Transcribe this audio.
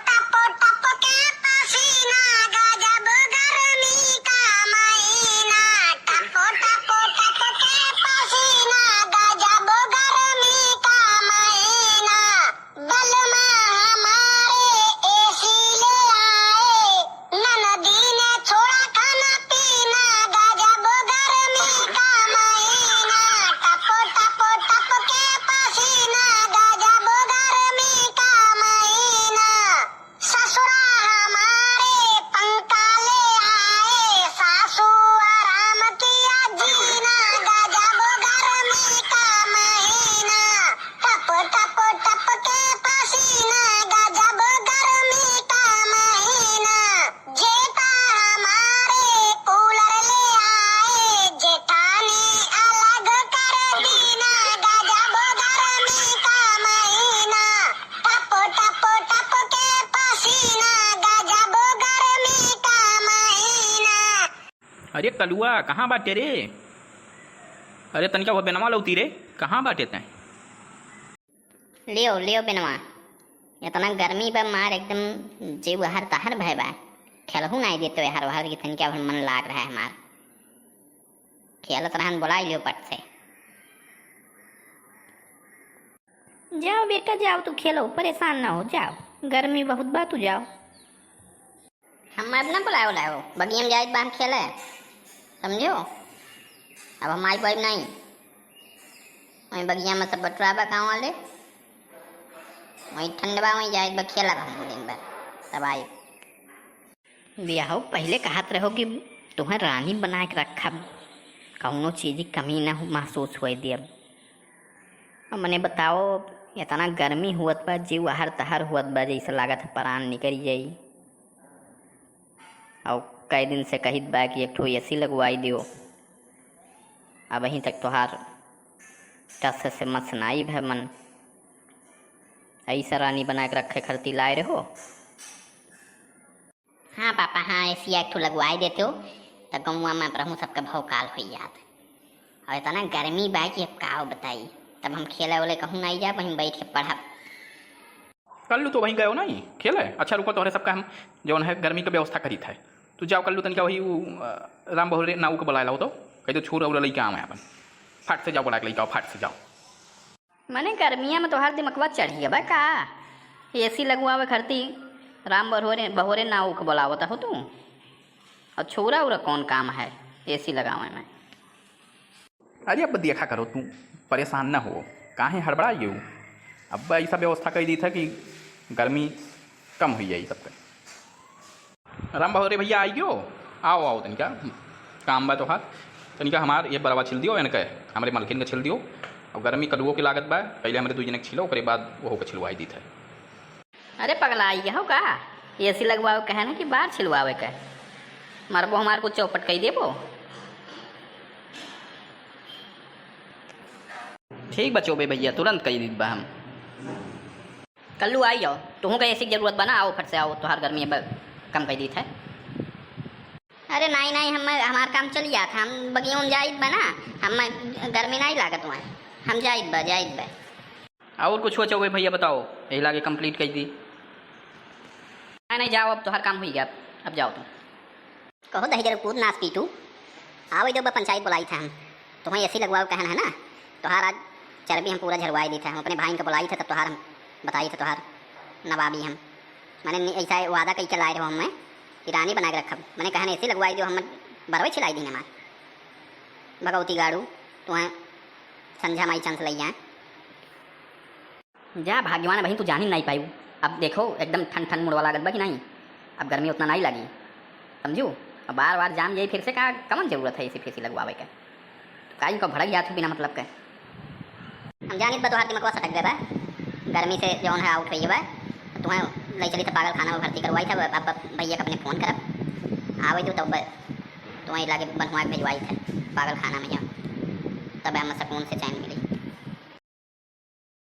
टप टप के पसीना गजब गर्मी का महीना टप टप टप के पसीना गजब गर्मी का महीना बलमा हमारे एसी ले आए ननदी ने छोड़ा खाना पीना गजब गर्मी का महीना टप टप टप के पसीना गजब गर्मी का महीना ससुरा हमारे पंखा ले आए सासू आराम किया जीना गजब गर्मी का महीना टप टप टप के पसीना गजब गर्मी का महीना जेठा हमारे कूलर ले आए जेठानी अलग कर दीना गजब गर्मी का महीना टप टप टप के पसीना गजब गर्मी का महीना। अरे कलुआ कहाँ बाटे रे? अरे तनिका वो बेनवा लौती रे, कहाँ बाटे तैं? लियो लियो बेनवा इतना गर्मी बा मार एकदम जीव हर तहर भय बा खेलहू नहीं देते हर हर की तनिका भर मन लाग रहा है हमार खेलत रहन बुलाई लियो पट से। जाओ बेटा जाओ तू खेलो परेशान ना हो जाओ गर्मी बहुत बा तू जाओ। हम अब ना बुलाओ लाओ बगिया में जाए बाहर खेले समझो अब हम आई पाइब नहीं वहीं बगिया में सब बटुरा बा गाँव वाले वहीं ठंडवा वहीं जाए बा खेला हम दिन भर तब आई बियाहो पहले कहत रहो कि तुम्हें रानी बना के रखा कौनो चीज़ की कमी ना महसूस हुई दी अब मने बताओ इतना गर्मी हुआ बा जीव हर तहर हुआ बा जैसे लागत है परान निकल जाई और कई दिन से कहित बा कि एक ठो एसी लगवाई दियो अब वहीं तक तोहार टस से मसनाई है मन ऐसा रानी बना के रखे खरती लाए रहो। हाँ पापा हाँ एसी एक ठो लगवाई देते हो तो गौवा में प्रभु सबका भौकाल हो जात और इतना गर्मी बा कि अब का बताई तब हम खेले वाले कहूँ नहीं जा वहीं बैठ के पढ़ब। कल तो वहीं गए नहीं खेले अच्छा रुको तोहरे सबका हम जौन है गर्मी का व्यवस्था करी था तू जाओ कल तनिका वही राम बहुरे नाऊ को बुलाए लाओ तो कही तो छोरा उरा लेके आवे अपन फट से जाओ बुला के लेके आओ फट से जाओ। मैंने गर्मिया में तो हर दिमकवा चढ़ी है का एसी लगवावे खरती राम बहोरे नाऊ को बुलावता हो तू और छोरा उरा कौन काम है एसी लगावे में। अरे अब देखा करो तू परेशान ना हो काहे हड़बड़ाइए हो अब ऐसा व्यवस्था कर दी था कि गर्मी कम हो जाए सबका। राम बहुरे भैया आइयो आओ आओ तनिका काम बा तोहार तनिका हमार ये बरवा छिल दियो इनके हमारे मलकिन के छिल दियो और गर्मी कदुओं की लागत बा पहले हमारे दू जने के छिलो उसके बाद वो के छिलवाई दी था। अरे पगला आई हो का एसी लगवाओ कहे ना कि बाहर छिलवावे का मारबो हमार को चौपट कही देबो। ठीक बचो बे भैया तुरंत कही दी बा हम कल्लू आई जाओ तुहू का ऐसी जरूरत बना आओ फट से आओ तो हर गर्मी कम कर दी था। अरे नहीं नहीं हम हमार काम चल गया था हम बगियों जाइत बना हम गर्मी नहीं लागत वहाँ हम जाइत बा और कुछ हो चौबे भैया बताओ यही लागे कंप्लीट कर दी। नहीं जाओ अब तो हर काम हो गया अब जाओ तुम कहो दही जरूर कूद नाच पीटू आओ जो पंचायत बुलाई था हम तुम्हें ऐसी लगवाओ कहना है ना तोहार आज चर्बी हम पूरा झरवाई दी था हम अपने भाई को बुलाई था तब तोहार हम बताई था तोहार नवाबी हम मैंने ऐसा वादा कही चलाए रहो हमें कि रानी बना के रखब मैंने कहना ऐसी लगवाई दो हम बरवे छिलाई दी हमार भगवती गाड़ू तुम्हें संझा माई चांस लई जाए जा भाग्यवान भाई तू जान ही नहीं पाई अब देखो एकदम ठंड ठंड मुड़वा लागत बा कि नहीं अब गर्मी उतना नहीं लगी समझू अब बार बार जाम जाई फिर से का कमन जरूरत है ऐसी फेसी लगवावे के काई को भड़क जात बिना मतलब के हम जानी बा तोहार दिमाग सटक गए बा गर्मी से जौन है आउट हुई बा तुम्हें ले चली तो पागल खाना में भर्ती करवाई था अब भैया का अपने फ़ोन करब आवे तो तब तुम्हें लागे बनवा भेजवाई थे पागल खाना में जाओ तब हमें सुकून से चैन मिली।